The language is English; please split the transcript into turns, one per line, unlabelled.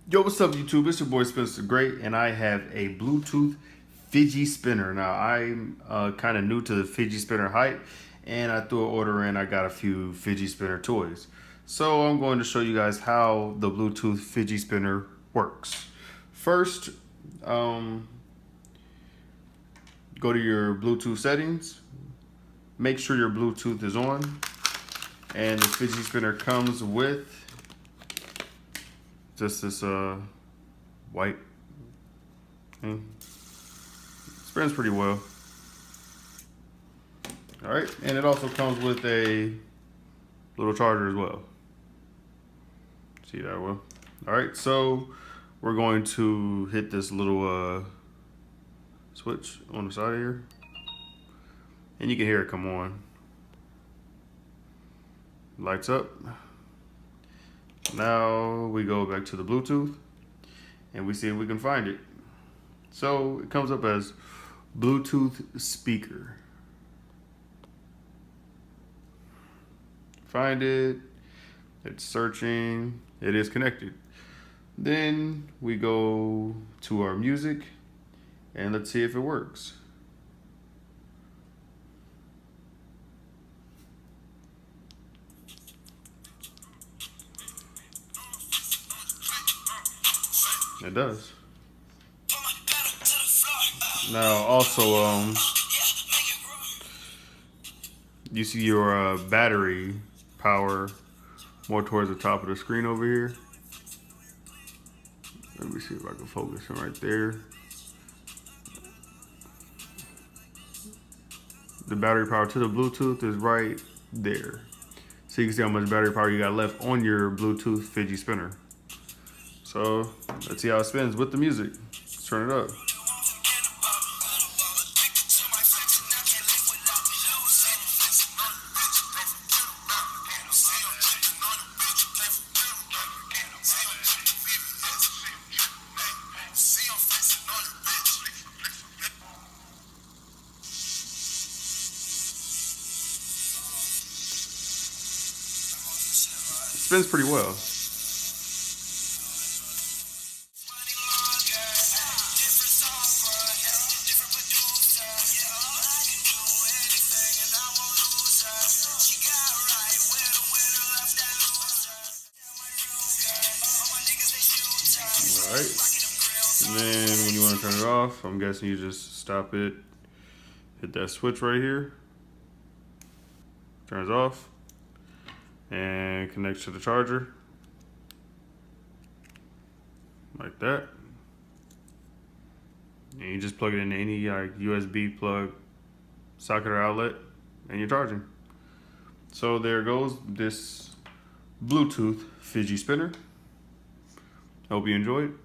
Yo, what's up, YouTube? It's your boy Spencer Great, and I have a Bluetooth fidget spinner. Now, I'm kind of new to the fidget spinner hype, and I threw an order in. I got a few fidget spinner toys. So, I'm going to show you guys how the Bluetooth fidget spinner works. First, go to your Bluetooth settings. Make sure your Bluetooth is on, and the fidget spinner comes with just this white thing. Spins pretty well. All right, and it also comes with a little charger as well. See that well? All right, so we're going to hit this little switch on the side here, and you can hear it come on. Lights up. Now we go back to the Bluetooth and we see if we can find it. So it comes up as Bluetooth speaker. Find it. It's searching. It is connected. Then we go to our music and let's see if it works. It does. Now also you see your battery power more towards the top of the screen over here. Let me see if I can focus it right there. The battery power to the Bluetooth is right there. So you can see how much battery power you got left on your Bluetooth fidget spinner. So let's see how it spins with the music. Let's turn it up. It spins pretty well. Alright, and then when you want to turn it off, I'm guessing you just stop it, hit that switch right here, turns off, and connects to the charger, like that. And you just plug it into any USB plug, socket or outlet, and you're charging. So there goes this Bluetooth fidget spinner. Hope you enjoyed.